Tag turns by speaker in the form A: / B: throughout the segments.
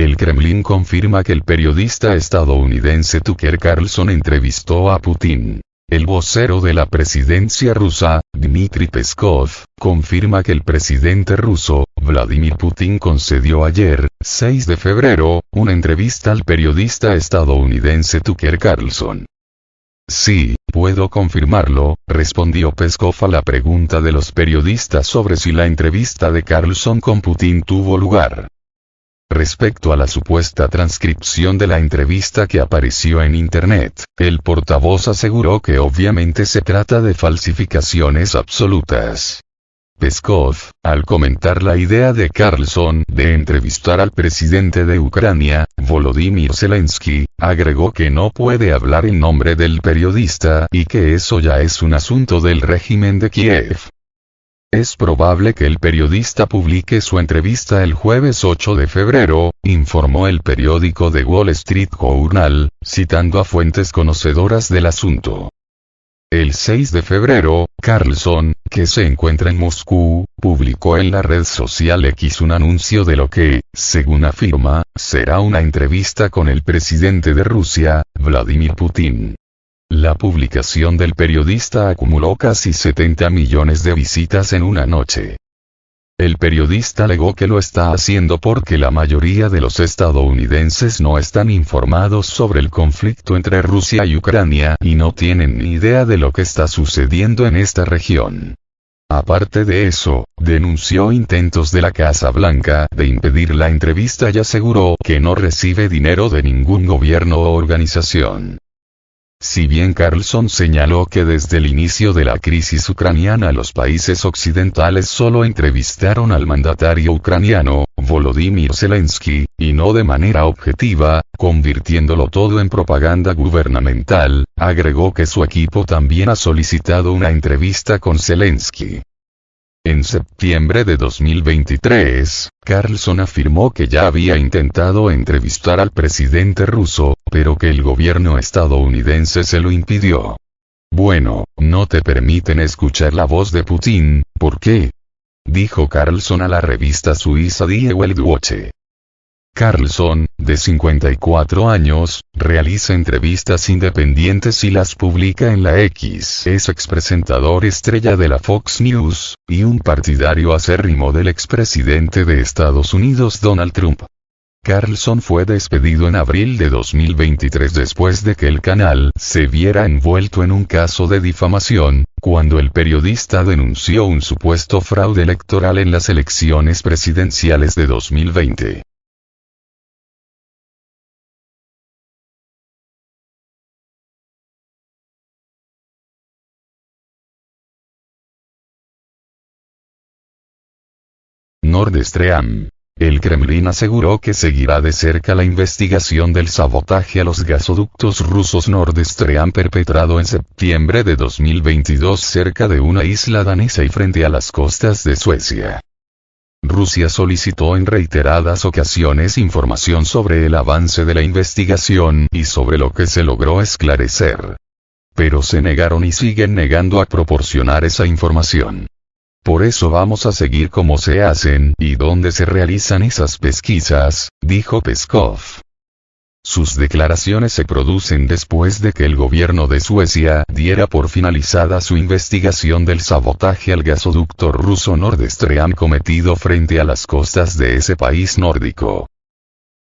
A: El Kremlin confirma que el periodista estadounidense Tucker Carlson entrevistó a Putin. El vocero de la presidencia rusa, Dmitry Peskov, confirma que el presidente ruso, Vladimir Putin concedió ayer, 6 de febrero, una entrevista al periodista estadounidense Tucker Carlson. Sí, puedo confirmarlo, respondió Peskov a la pregunta de los periodistas sobre si la entrevista de Carlson con Putin tuvo lugar. Respecto a la supuesta transcripción de la entrevista que apareció en Internet, el portavoz aseguró que obviamente se trata de falsificaciones absolutas. Peskov, al comentar la idea de Carlson de entrevistar al presidente de Ucrania, Volodymyr Zelensky, agregó que no puede hablar en nombre del periodista y que eso ya es un asunto del régimen de Kiev. Es probable que el periodista publique su entrevista el jueves 8 de febrero, informó el periódico The Wall Street Journal, citando a fuentes conocedoras del asunto. El 6 de febrero, Carlson, que se encuentra en Moscú, publicó en la red social X un anuncio de lo que, según afirma, será una entrevista con el presidente de Rusia, Vladimir Putin. La publicación del periodista acumuló casi 70 millones de visitas en una noche. El periodista alegó que lo está haciendo porque la mayoría de los estadounidenses no están informados sobre el conflicto entre Rusia y Ucrania y no tienen ni idea de lo que está sucediendo en esta región. Aparte de eso, denunció intentos de la Casa Blanca de impedir la entrevista y aseguró que no recibe dinero de ningún gobierno o organización. Si bien Carlson señaló que desde el inicio de la crisis ucraniana los países occidentales solo entrevistaron al mandatario ucraniano, Volodymyr Zelensky, y no de manera objetiva, convirtiéndolo todo en propaganda gubernamental, agregó que su equipo también ha solicitado una entrevista con Zelensky. En septiembre de 2023, Carlson afirmó que ya había intentado entrevistar al presidente ruso, pero que el gobierno estadounidense se lo impidió. Bueno, no te permiten escuchar la voz de Putin, ¿por qué?, dijo Carlson a la revista suiza Die Weltwoche. Carlson, de 54 años, realiza entrevistas independientes y las publica en la X. Es expresentador estrella de la Fox News, y un partidario acérrimo del expresidente de Estados Unidos Donald Trump. Carlson fue despedido en abril de 2023 después de que el canal se viera envuelto en un caso de difamación, cuando el periodista denunció un supuesto fraude electoral en las elecciones presidenciales de 2020. Nord Stream. El Kremlin aseguró que seguirá de cerca la investigación del sabotaje a los gasoductos rusos Nord Stream perpetrado en septiembre de 2022 cerca de una isla danesa y frente a las costas de Suecia. Rusia solicitó en reiteradas ocasiones información sobre el avance de la investigación y sobre lo que se logró esclarecer. Pero se negaron y siguen negando a proporcionar esa información. Por eso vamos a seguir cómo se hacen y dónde se realizan esas pesquisas, dijo Peskov. Sus declaraciones se producen después de que el gobierno de Suecia diera por finalizada su investigación del sabotaje al gasoducto ruso Nord Stream cometido frente a las costas de ese país nórdico.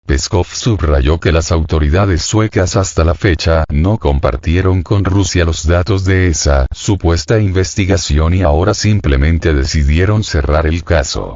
A: Peskov subrayó que las autoridades suecas hasta la fecha no compartieron con Rusia los datos de esa supuesta investigación y ahora simplemente decidieron cerrar el caso.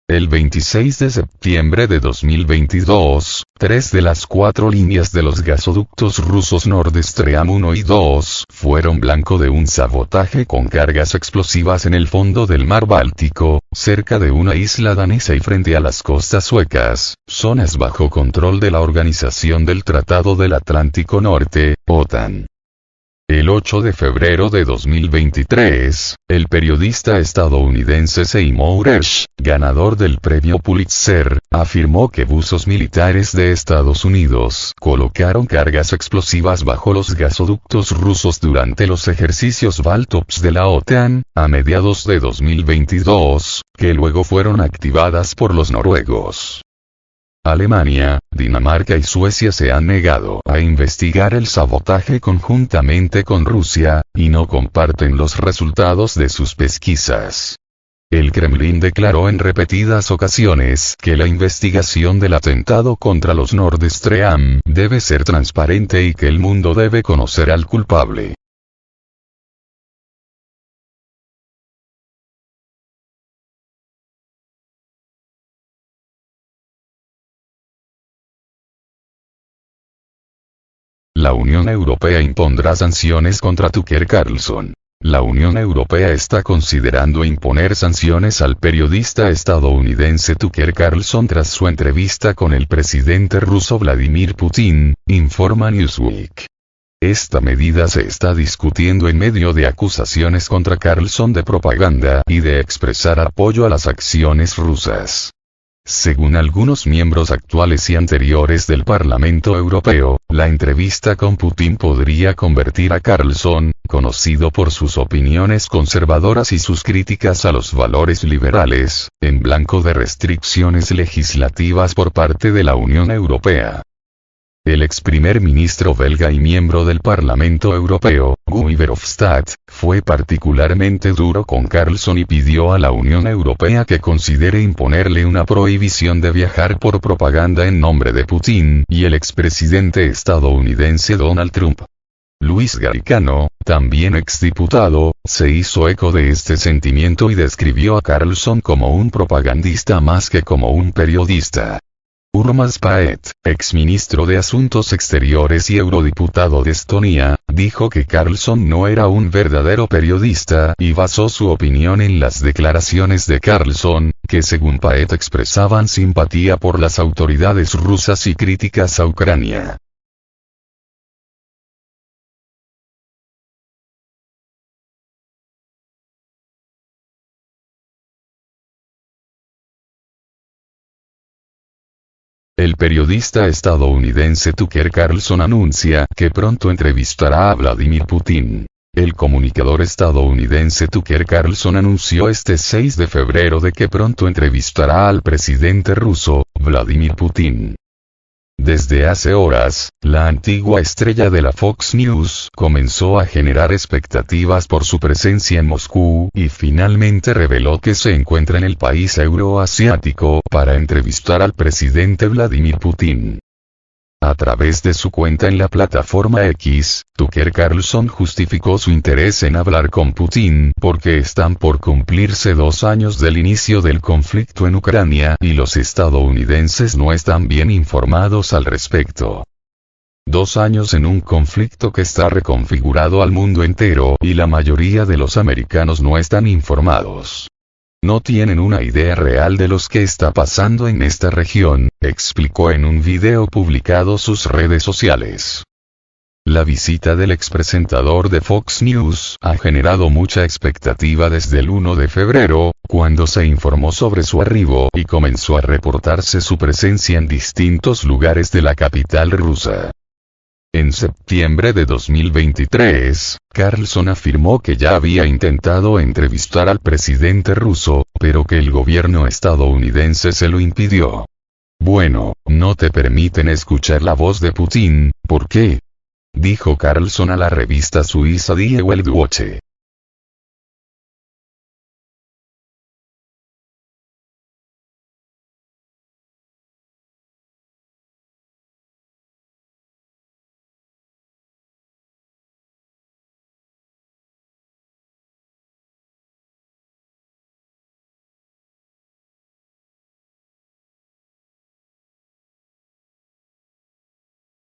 A: El 26 de septiembre de 2022, 3 de las 4 líneas de los gasoductos rusos Nord Stream 1 y 2 fueron blanco de un sabotaje con cargas explosivas en el fondo del mar Báltico, cerca de una isla danesa y frente a las costas suecas, zonas bajo control de la Organización del Tratado del Atlántico Norte, OTAN. El 8 de febrero de 2023, el periodista estadounidense Seymour Hersh, ganador del premio Pulitzer, afirmó que buzos militares de Estados Unidos colocaron cargas explosivas bajo los gasoductos rusos durante los ejercicios Baltops de la OTAN, a mediados de 2022, que luego fueron activadas por los noruegos. Alemania, Dinamarca y Suecia se han negado a investigar el sabotaje conjuntamente con Rusia, y no comparten los resultados de sus pesquisas. El Kremlin declaró en repetidas ocasiones que la investigación del atentado contra los Nord Stream debe ser transparente y que el mundo debe conocer al culpable. La Unión Europea impondrá sanciones contra Tucker Carlson. La Unión Europea está considerando imponer sanciones al periodista estadounidense Tucker Carlson tras su entrevista con el presidente ruso Vladimir Putin, informa Newsweek. Esta medida se está discutiendo en medio de acusaciones contra Carlson de propaganda y de expresar apoyo a las acciones rusas. Según algunos miembros actuales y anteriores del Parlamento Europeo, la entrevista con Putin podría convertir a Carlson, conocido por sus opiniones conservadoras y sus críticas a los valores liberales, en blanco de restricciones legislativas por parte de la Unión Europea. El ex primer ministro belga y miembro del Parlamento Europeo, Guy Verhofstadt, fue particularmente duro con Carlson y pidió a la Unión Europea que considere imponerle una prohibición de viajar por propaganda en nombre de Putin y el expresidente estadounidense Donald Trump. Luis Garicano, también exdiputado, se hizo eco de este sentimiento y describió a Carlson como un propagandista más que como un periodista. Urmas Paet, exministro de Asuntos Exteriores y eurodiputado de Estonia, dijo que Carlson no era un verdadero periodista y basó su opinión en las declaraciones de Carlson, que según Paet expresaban simpatía por las autoridades rusas y críticas a Ucrania. El periodista estadounidense Tucker Carlson anuncia que pronto entrevistará a Vladimir Putin. El comunicador estadounidense Tucker Carlson anunció este 6 de febrero de que pronto entrevistará al presidente ruso, Vladimir Putin. Desde hace horas, la antigua estrella de la Fox News comenzó a generar expectativas por su presencia en Moscú y finalmente reveló que se encuentra en el país euroasiático para entrevistar al presidente Vladimir Putin. A través de su cuenta en la plataforma X, Tucker Carlson justificó su interés en hablar con Putin porque están por cumplirse 2 años del inicio del conflicto en Ucrania y los estadounidenses no están bien informados al respecto. 2 años en un conflicto que está reconfigurado al mundo entero y la mayoría de los americanos no están informados. No tienen una idea real de lo que está pasando en esta región, explicó en un video publicado sus redes sociales. La visita del expresentador de Fox News ha generado mucha expectativa desde el 1 de febrero, cuando se informó sobre su arribo y comenzó a reportarse su presencia en distintos lugares de la capital rusa. En septiembre de 2023, Carlson afirmó que ya había intentado entrevistar al presidente ruso, pero que el gobierno estadounidense se lo impidió. Bueno, no te permiten escuchar la voz de Putin, ¿por qué?, dijo Carlson a la revista suiza Die Weltwoche.